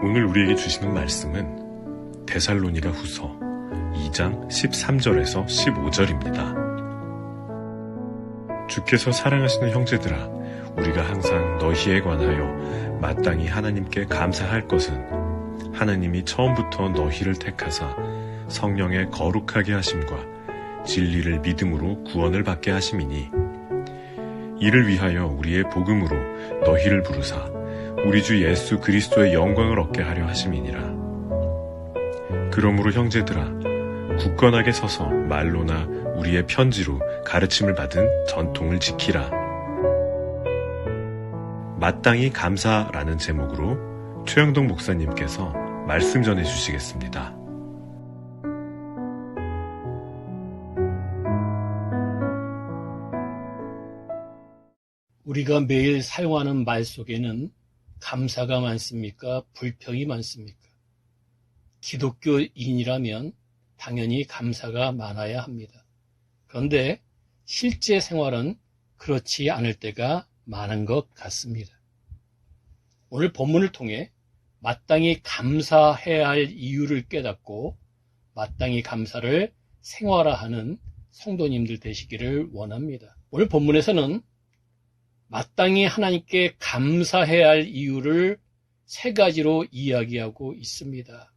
오늘 우리에게 주시는 말씀은 데살로니가 후서 2장 13절에서 15절입니다. 주께서 사랑하시는 형제들아, 우리가 항상 너희에 관하여 마땅히 하나님께 감사할 것은 하나님이 처음부터 너희를 택하사 성령의 거룩하게 하심과 진리를 믿음으로 구원을 받게 하심이니, 이를 위하여 우리의 복음으로 너희를 부르사 우리 주 예수 그리스도의 영광을 얻게 하려 하심이니라. 그러므로 형제들아, 굳건하게 서서 말로나 우리의 편지로 가르침을 받은 전통을 지키라. 마땅히 감사라는 제목으로 최영동 목사님께서 말씀 전해 주시겠습니다. 우리가 매일 사용하는 말 속에는 감사가 많습니까? 불평이 많습니까? 기독교인이라면 당연히 감사가 많아야 합니다. 그런데 실제 생활은 그렇지 않을 때가 많은 것 같습니다. 오늘 본문을 통해 마땅히 감사해야 할 이유를 깨닫고 마땅히 감사를 생활화하는 성도님들 되시기를 원합니다. 오늘 본문에서는 마땅히 하나님께 감사해야 할 이유를 세 가지로 이야기하고 있습니다.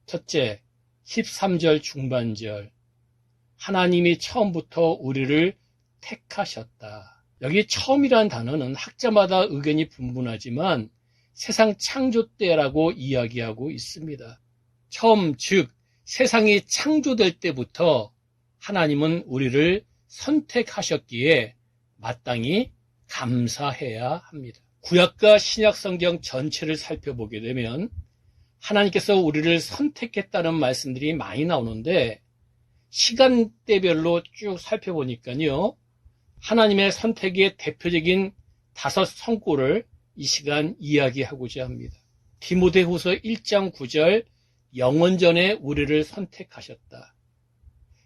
첫째, 13절 중반절, 하나님이 처음부터 우리를 택하셨다. 여기 처음이란 단어는 학자마다 의견이 분분하지만 세상 창조 때라고 이야기하고 있습니다. 처음, 즉 세상이 창조될 때부터 하나님은 우리를 선택하셨기에 마땅히 감사해야 합니다. 구약과 신약 성경 전체를 살펴보게 되면 하나님께서 우리를 선택했다는 말씀들이 많이 나오는데, 시간대별로 쭉 살펴보니까요, 하나님의 선택의 대표적인 5 성구를 이 시간 이야기하고자 합니다. 디모데후서 1장 9절, 영원전에 우리를 선택하셨다.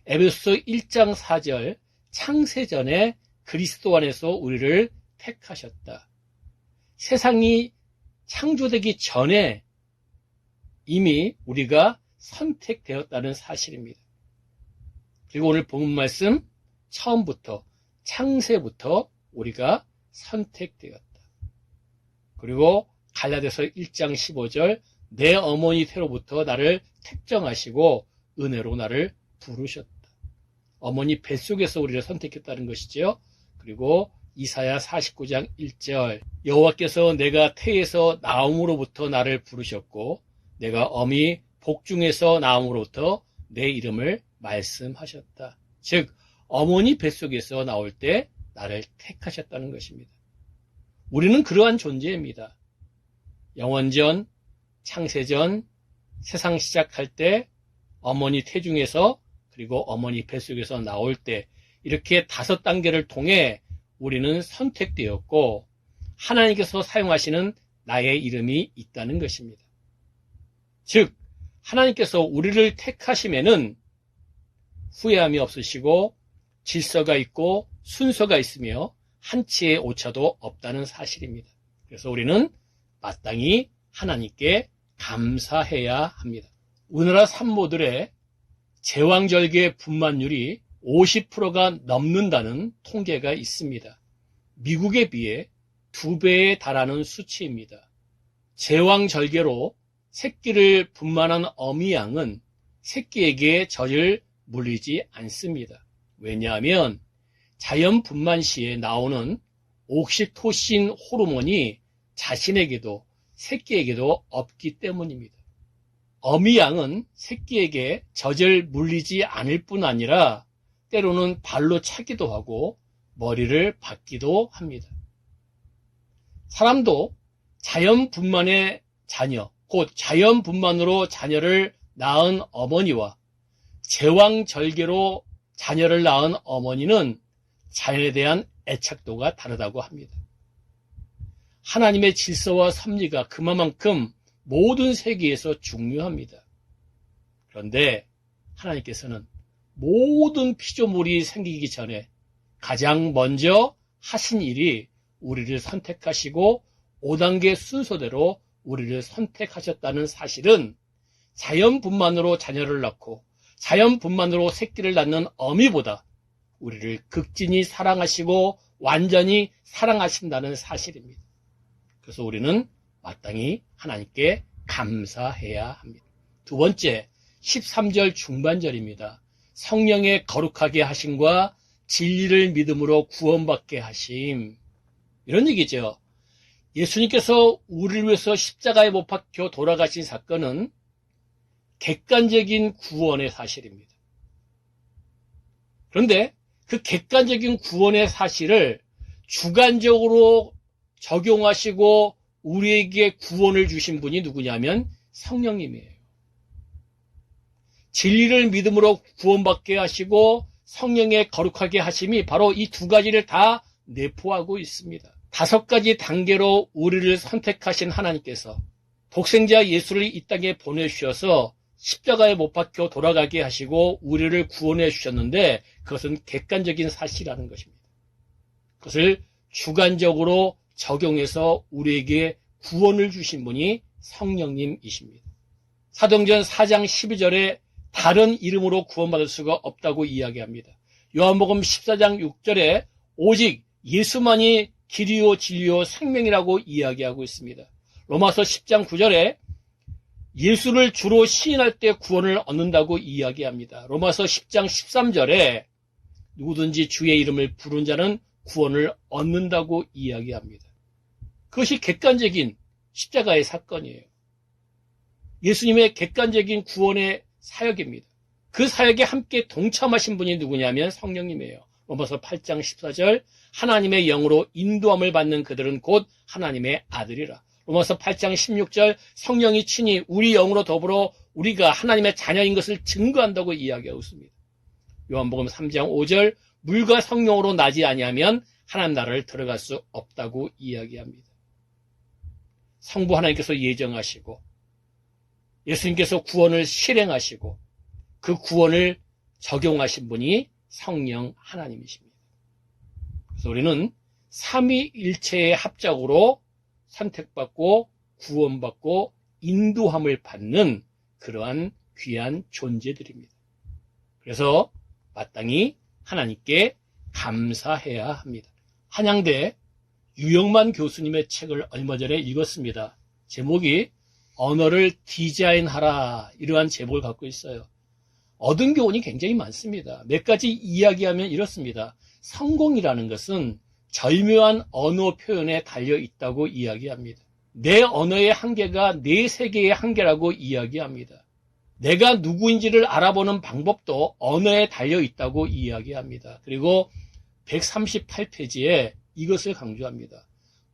에베소서 1장 4절, 창세전에 그리스도 안에서 우리를 택하셨다. 세상이 창조되기 전에 이미 우리가 선택되었다는 사실입니다. 그리고 오늘 본문 말씀, 처음부터, 창세부터 우리가 선택되었다. 그리고 갈라디아서 1장 15절, 내 어머니 태로부터 나를 택정하시고 은혜로 나를 부르셨다. 어머니 뱃속에서 우리를 선택했다는 것이죠. 그리고 이사야 49장 1절, 여호와께서 내가 태에서 나옴으로부터 나를 부르셨고 내가 어미 복중에서 나옴으로부터 내 이름을 말씀하셨다. 즉 어머니 뱃속에서 나올 때 나를 택하셨다는 것입니다. 우리는 그러한 존재입니다. 영원전, 창세전, 세상 시작할 때, 어머니 태중에서, 그리고 어머니 뱃속에서 나올 때, 이렇게 5단계를 통해 우리는 선택되었고 하나님께서 사용하시는 나의 이름이 있다는 것입니다. 즉 하나님께서 우리를 택하시면은 후회함이 없으시고 질서가 있고 순서가 있으며 한치의 오차도 없다는 사실입니다. 그래서 우리는 마땅히 하나님께 감사해야 합니다. 우리나라 산모들의 제왕절개 분만율이 50%가 넘는다는 통계가 있습니다. 미국에 비해 2배에 달하는 수치입니다. 제왕절개로 새끼를 분만한 어미양은 새끼에게 젖을 물리지 않습니다. 왜냐하면 자연 분만 시에 나오는 옥시토신 호르몬이 자신에게도 새끼에게도 없기 때문입니다. 어미양은 새끼에게 젖을 물리지 않을 뿐 아니라 때로는 발로 차기도 하고 머리를 박기도 합니다. 사람도 자연 분만의 자녀, 곧 자연 분만으로 자녀를 낳은 어머니와 제왕절개로 자녀를 낳은 어머니는 자녀에 대한 애착도가 다르다고 합니다. 하나님의 질서와 섭리가 그만큼 모든 세계에서 중요합니다. 그런데 하나님께서는 모든 피조물이 생기기 전에 가장 먼저 하신 일이 우리를 선택하시고 5단계 순서대로 우리를 선택하셨다는 사실은 자연분만으로 자녀를 낳고 자연분만으로 새끼를 낳는 어미보다 우리를 극진히 사랑하시고 완전히 사랑하신다는 사실입니다. 그래서 우리는 마땅히 하나님께 감사해야 합니다. 두 번째, 13절 중반절입니다. 성령의 거룩하게 하심과 진리를 믿음으로 구원받게 하심. 이런 얘기죠. 예수님께서 우리를 위해서 십자가에 못 박혀 돌아가신 사건은 객관적인 구원의 사실입니다. 그런데 그 객관적인 구원의 사실을 주관적으로 적용하시고 우리에게 구원을 주신 분이 누구냐면 성령님이에요. 진리를 믿음으로 구원받게 하시고 성령의 거룩하게 하심이 바로 이 두 가지를 다 내포하고 있습니다. 5가지 단계로 우리를 선택하신 하나님께서 독생자 예수를 이 땅에 보내주셔서 십자가에 못 박혀 돌아가게 하시고 우리를 구원해 주셨는데 그것은 객관적인 사실이라는 것입니다. 그것을 주관적으로 적용해서 우리에게 구원을 주신 분이 성령님이십니다. 사도행전 4장 12절에 다른 이름으로 구원받을 수가 없다고 이야기합니다. 요한복음 14장 6절에 오직 예수만이 길이요 진리요 생명이라고 이야기하고 있습니다. 로마서 10장 9절에 예수를 주로 시인할 때 구원을 얻는다고 이야기합니다. 로마서 10장 13절에 누구든지 주의 이름을 부른 자는 구원을 얻는다고 이야기합니다. 그것이 객관적인 십자가의 사건이에요. 예수님의 객관적인 구원의 사역입니다. 그 사역에 함께 동참하신 분이 누구냐면 성령님이에요. 로마서 8장 14절 하나님의 영으로 인도함을 받는 그들은 곧 하나님의 아들이라. 로마서 8장 16절 성령이 친히 우리 영으로 더불어 우리가 하나님의 자녀인 것을 증거한다고 이야기하고 있습니다. 요한복음 3장 5절 물과 성령으로 나지 아니하면 하나님 나라를 들어갈 수 없다고 이야기합니다. 성부 하나님께서 예정하시고 예수님께서 구원을 실행하시고 그 구원을 적용하신 분이 성령 하나님이십니다. 그래서 우리는 삼위일체의 합작으로 선택받고 구원받고 인도함을 받는 그러한 귀한 존재들입니다. 그래서 마땅히 하나님께 감사해야 합니다. 한양대 유영만 교수님의 책을 얼마 전에 읽었습니다. 제목이 언어를 디자인하라 이러한 제목을 갖고 있어요. 얻은 교훈이 굉장히 많습니다. 몇 가지 이야기하면 이렇습니다. 성공이라는 것은 절묘한 언어 표현에 달려 있다고 이야기합니다. 내 언어의 한계가 내 세계의 한계라고 이야기합니다. 내가 누구인지를 알아보는 방법도 언어에 달려 있다고 이야기합니다. 그리고 138페이지에 이것을 강조합니다.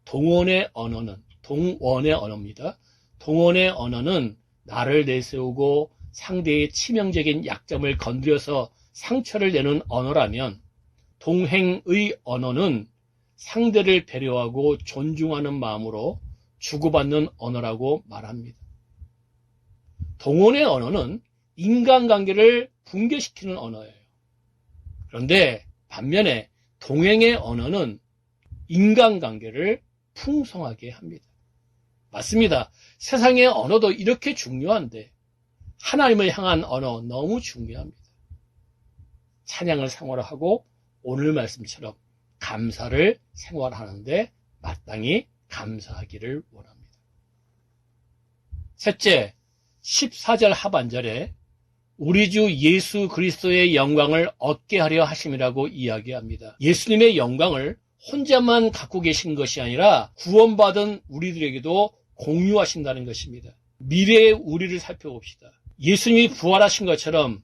동원의 언어입니다. 동원의 언어는 나를 내세우고 상대의 치명적인 약점을 건드려서 상처를 내는 언어라면 동행의 언어는 상대를 배려하고 존중하는 마음으로 주고받는 언어라고 말합니다. 동원의 언어는 인간관계를 붕괴시키는 언어예요. 그런데 반면에 동행의 언어는 인간관계를 풍성하게 합니다. 맞습니다. 세상의 언어도 이렇게 중요한데 하나님을 향한 언어 너무 중요합니다. 찬양을 생활하고 오늘 말씀처럼 감사를 생활하는데 마땅히 감사하기를 원합니다. 셋째, 14절 하반절에 우리 주 예수 그리스도의 영광을 얻게 하려 하심이라고 이야기합니다. 예수님의 영광을 혼자만 갖고 계신 것이 아니라 구원받은 우리들에게도 공유하신다는 것입니다. 미래의 우리를 살펴봅시다. 예수님이 부활하신 것처럼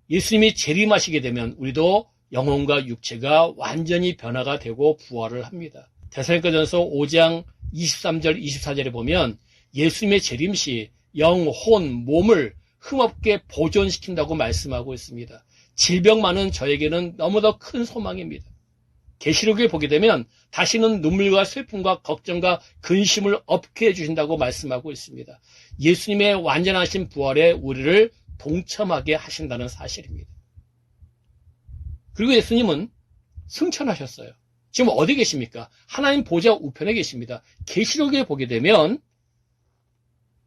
예수님이 재림하시게 되면 우리도 영혼과 육체가 완전히 변화가 되고 부활을 합니다. 데살로니가전서 5장 23절 24절에 보면 예수님의 재림 시 영, 혼, 몸을 흠없게 보존시킨다고 말씀하고 있습니다. 질병 많은 저에게는 너무도 큰 소망입니다. 계시록에 보게 되면 다시는 눈물과 슬픔과 걱정과 근심을 없게 해주신다고 말씀하고 있습니다. 예수님의 완전하신 부활에 우리를 동참하게 하신다는 사실입니다. 그리고 예수님은 승천하셨어요. 지금 어디 계십니까? 하나님 보좌 우편에 계십니다. 계시록에 보게 되면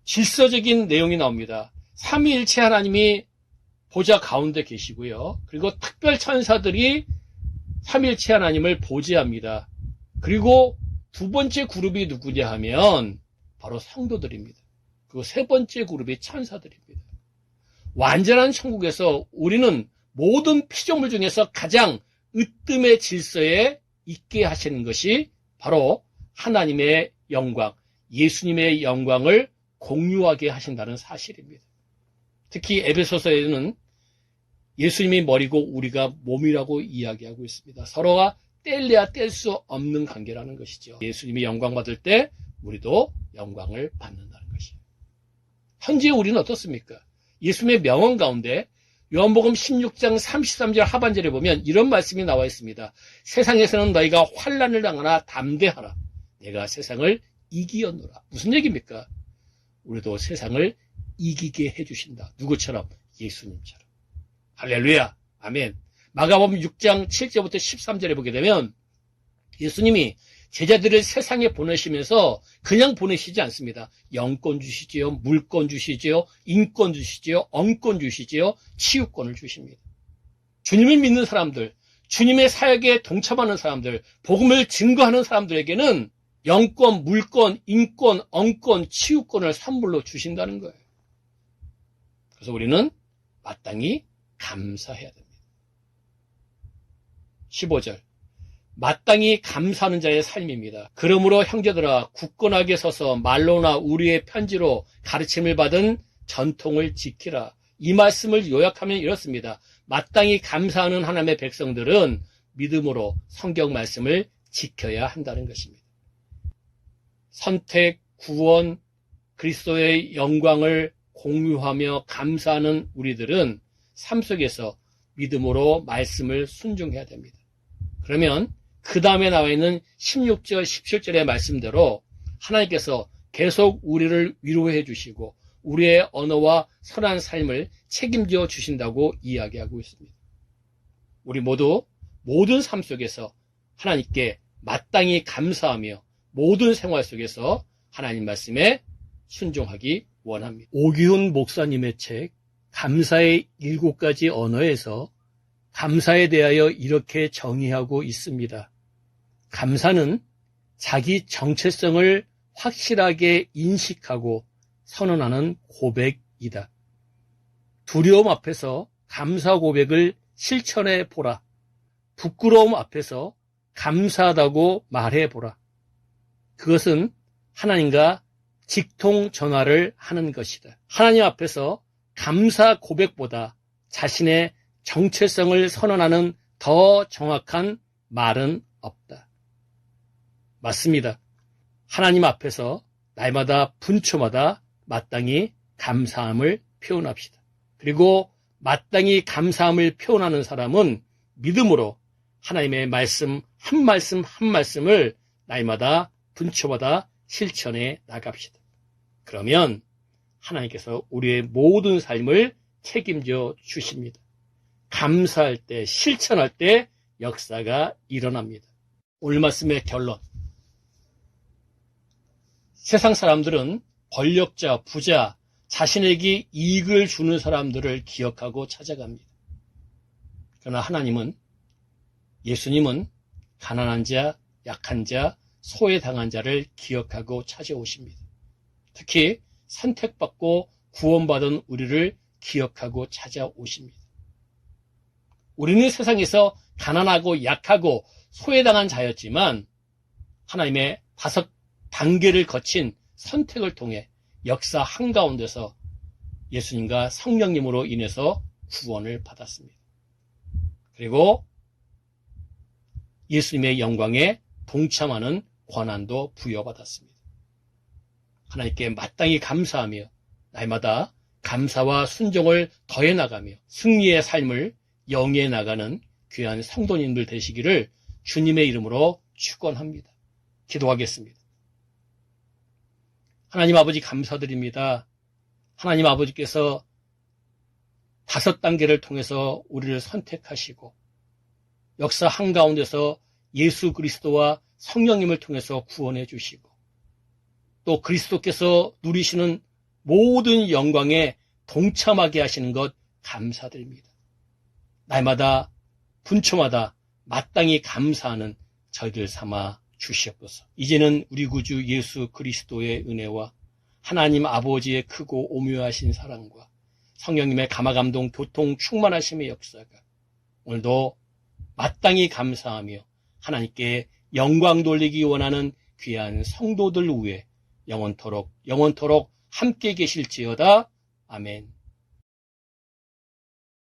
질서적인 내용이 나옵니다. 삼위일체 하나님이 보좌 가운데 계시고요. 그리고 특별 천사들이 삼위일체 하나님을 보좌합니다. 그리고 두 번째 그룹이 누구냐 하면 바로 성도들입니다. 그리고 세 번째 그룹이 천사들입니다. 완전한 천국에서 우리는 모든 피조물 중에서 가장 으뜸의 질서에 있게 하시는 것이 바로 하나님의 영광, 예수님의 영광을 공유하게 하신다는 사실입니다. 특히 에베소서에는 예수님이 머리고 우리가 몸이라고 이야기하고 있습니다. 서로가 뗄래야 뗄 수 없는 관계라는 것이죠. 예수님이 영광 받을 때 우리도 영광을 받는다는 것이에요. 현재 우리는 어떻습니까? 예수님의 명언 가운데 요한복음 16장 33절 하반절에 보면 이런 말씀이 나와 있습니다. 세상에서는 너희가 환난을 당하나 담대하라. 내가 세상을 이기었노라. 무슨 얘기입니까? 우리도 세상을 이기게 해주신다. 누구처럼? 예수님처럼. 할렐루야. 아멘. 마가복음 6장 7절부터 13절에 보게 되면 예수님이 제자들을 세상에 보내시면서 그냥 보내시지 않습니다. 영권 주시지요, 물권 주시지요, 인권 주시지요, 언권 주시지요, 치유권을 주십니다. 주님을 믿는 사람들, 주님의 사역에 동참하는 사람들, 복음을 증거하는 사람들에게는 영권, 물권, 인권, 언권, 치유권을 선물로 주신다는 거예요. 그래서 우리는 마땅히 감사해야 됩니다. 15절. 마땅히 감사하는 자의 삶입니다. 그러므로 형제들아 굳건하게 서서 말로나 우리의 편지로 가르침을 받은 전통을 지키라. 이 말씀을 요약하면 이렇습니다. 마땅히 감사하는 하나님의 백성들은 믿음으로 성경 말씀을 지켜야 한다는 것입니다. 선택, 구원, 그리스도의 영광을 공유하며 감사하는 우리들은 삶 속에서 믿음으로 말씀을 순종해야 됩니다. 그러면 그 다음에 나와 있는 16절, 17절의 말씀대로 하나님께서 계속 우리를 위로해 주시고 우리의 언어와 선한 삶을 책임져 주신다고 이야기하고 있습니다. 우리 모두 모든 삶 속에서 하나님께 마땅히 감사하며 모든 생활 속에서 하나님 말씀에 순종하기 원합니다. 오기훈 목사님의 책 감사의 7가지 언어에서 감사에 대하여 이렇게 정의하고 있습니다. 감사는 자기 정체성을 확실하게 인식하고 선언하는 고백이다. 두려움 앞에서 감사 고백을 실천해 보라. 부끄러움 앞에서 감사하다고 말해 보라. 그것은 하나님과 직통 전화를 하는 것이다. 하나님 앞에서 감사 고백보다 자신의 정체성을 선언하는 더 정확한 말은 없다. 맞습니다. 하나님 앞에서 날마다 분초마다 마땅히 감사함을 표현합시다. 그리고 마땅히 감사함을 표현하는 사람은 믿음으로 하나님의 말씀 한 말씀을 날마다 분초마다 실천해 나갑시다. 그러면 하나님께서 우리의 모든 삶을 책임져 주십니다. 감사할 때, 실천할 때 역사가 일어납니다. 오늘 말씀의 결론. 세상 사람들은 권력자, 부자, 자신에게 이익을 주는 사람들을 기억하고 찾아갑니다. 그러나 하나님은, 예수님은 가난한 자, 약한 자, 소외당한 자를 기억하고 찾아오십니다. 특히 선택받고 구원받은 우리를 기억하고 찾아오십니다. 우리는 세상에서 가난하고 약하고 소외당한 자였지만 하나님의 5단계를 거친 선택을 통해 역사 한가운데서 예수님과 성령님으로 인해서 구원을 받았습니다. 그리고 예수님의 영광에 동참하는 권한도 부여받았습니다. 하나님께 마땅히 감사하며 날마다 감사와 순종을 더해 나가며 승리의 삶을 영위해 나가는 귀한 성도님들 되시기를 주님의 이름으로 축원합니다. 기도하겠습니다. 하나님 아버지 감사드립니다. 하나님 아버지께서 5단계를 통해서 우리를 선택하시고 역사 한가운데서 예수 그리스도와 성령님을 통해서 구원해 주시고 또 그리스도께서 누리시는 모든 영광에 동참하게 하시는 것 감사드립니다. 날마다 분초마다 마땅히 감사하는 저희들 삼아 주시옵소서. 이제는 우리 구주 예수 그리스도의 은혜와 하나님 아버지의 크고 오묘하신 사랑과 성령님의 감화감동 교통 충만하심의 역사가 오늘도 마땅히 감사하며 하나님께 영광 돌리기 원하는 귀한 성도들 위해 영원토록 함께 계실지어다. 아멘.